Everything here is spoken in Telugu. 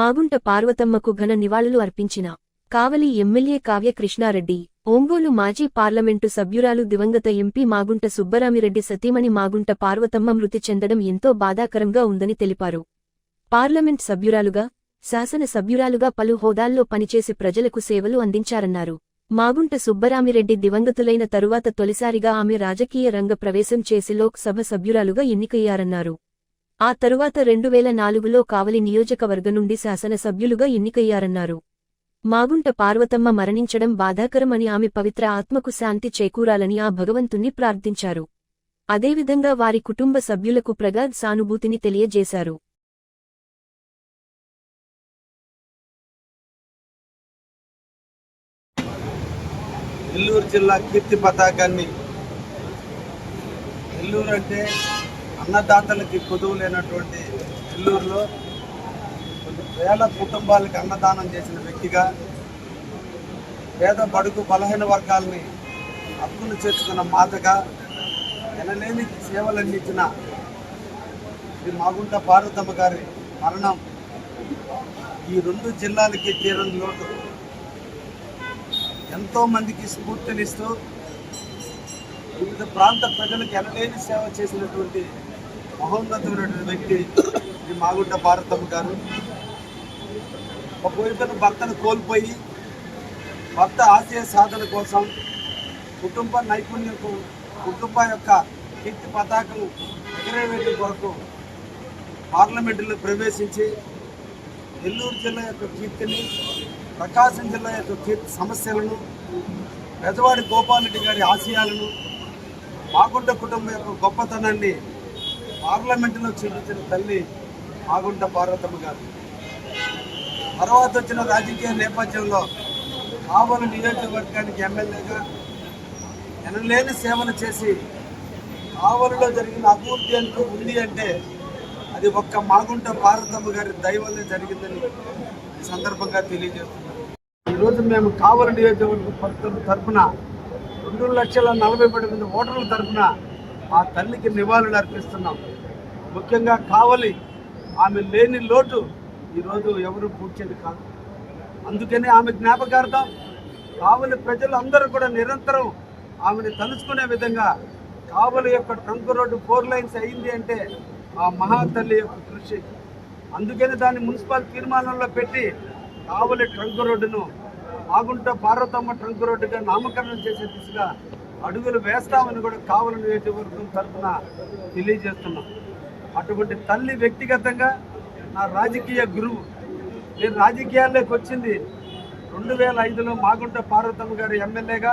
మాగుంట పార్వతమ్మకు ఘన నివాళులు అర్పించిన కావలి ఎమ్మెల్యే కావ్య కృష్ణారెడ్డి, ఒంగోలు మాజీ పార్లమెంటు సభ్యురాలు దివంగత ఎంపీ మాగుంట సుబ్బరామిరెడ్డి సతీమణి మాగుంట పార్వతమ్మ మృతి చెందడం ఎంతో బాధాకరంగా ఉందని తెలిపారు. పార్లమెంట్ సభ్యురాలుగా, శాసన సభ్యురాలుగా పలు హోదాల్లో పనిచేసి ప్రజలకు సేవలు అందించారన్నారు. మాగుంట సుబ్బరామిరెడ్డి దివంగతులైన తరువాత తొలిసారిగా ఆమె రాజకీయ రంగ ప్రవేశం చేసి లోక్ సభ సభ్యురాలుగా ఎన్నికయ్యారన్నారు. ఆ తరువాత 2004లో కావలి నియోజకవర్గ నుండి శాసన సభ్యులుగా ఎన్నికయ్యారన్నారు. మాగుంట పార్వతమ్మ మరణించడం బాధాకరమని, ఆమె పవిత్ర ఆత్మకు శాంతి చేకూరాలని ఆ భగవంతుణ్ణి ప్రార్థించారు. అదేవిధంగా వారి కుటుంబ సభ్యులకు ప్రగాఢ సానుభూతిని తెలియజేశారు. నెల్లూరు జిల్లా కీర్తి పతాకాన్ని, నెల్లూరు అంటే అన్నదాతలకి కొదువు లేనటువంటి నెల్లూరులో కొన్ని వేల కుటుంబాలకి అన్నదానం చేసిన వ్యక్తిగా, పేద బడుగు బలహీన వర్గాల్ని హక్కును చేర్చుకున్న మాతగా, ఎనలేని సేవలందించిన శ్రీ మాగుంట పార్వతమ్మ గారి మరణం ఈ రెండు జిల్లాలకి తీరని లోటు. ఎంతోమందికి స్ఫూర్తినిస్తూ వివిధ ప్రాంత ప్రజలకు ఎనలేని సేవ చేసినటువంటి మహోన్నతమైనటువంటి వ్యక్తి శ్రీ మాగుంట పార్వతమ్మ గారు. ఒకవైపున భర్తను కోల్పోయి భర్త ఆశయ సాధన కోసం, కుటుంబ నైపుణ్యకు, కుటుంబ యొక్క కీర్తి పతాకం ఎగరవేయడం కొరకు పార్లమెంటులో ప్రవేశించి నెల్లూరు జిల్లా యొక్క కీర్తిని, ప్రకాశం జిల్లా యొక్క కీర్తి సమస్యలను, పెదవాడి గోపాలరెడ్డి గారి ఆశయాలను, మాగుంట కుటుంబం యొక్క గొప్పతనాన్ని పార్లమెంటులో చూపించిన తల్లి మాగుంట పార్వతమ్మ గారు. తర్వాత వచ్చిన రాజకీయ నేపథ్యంలో కావలి నియోజకవర్గానికి ఎమ్మెల్యేగా ఎనలేని సేవలు చేసి, కావలిలో జరిగిన అభివృద్ధి అంటూ ఉంది అంటే అది ఒక్క మాగుంట పార్వతమ్మ గారి దయవల్లే జరిగిందని ఈ సందర్భంగా తెలియజేస్తున్నాను. ఈరోజు మేము కావలి నియోజకవర్గం తరఫున 2,40,000 ఓటర్ల తరఫున ఆ తల్లికి నివాళులు అర్పిస్తున్నాం. ముఖ్యంగా కావలి, ఆమె లేని లోటు ఈరోజు ఎవరు పూడ్చేది కాదు. అందుకని ఆమె జ్ఞాపకార్థం కావలి ప్రజలు అందరూ కూడా నిరంతరం ఆమెను తలుచుకునే విధంగా కావలి యొక్క ట్రంక్ రోడ్డు 4 లైన్స్ అయింది అంటే ఆ మహాతల్లి యొక్క కృషి. అందుకని దాన్ని మున్సిపల్ తీర్మానంలో పెట్టి కావలి ట్రంక్ రోడ్డును మాగుంట పార్వతమ్మ ట్రంక్ రోడ్డుగా నామకరణం చేసే దిశగా అడుగులు వేస్తామని కూడా కావలి నియోజకవర్గం తరఫున తెలియజేస్తున్నాం. అటువంటి తల్లి వ్యక్తిగతంగా నా రాజకీయ గురువు. నేను రాజకీయాల్లోకి వచ్చింది 2005లో మాగుంట పార్వతమ్మ గారు ఎమ్మెల్యేగా,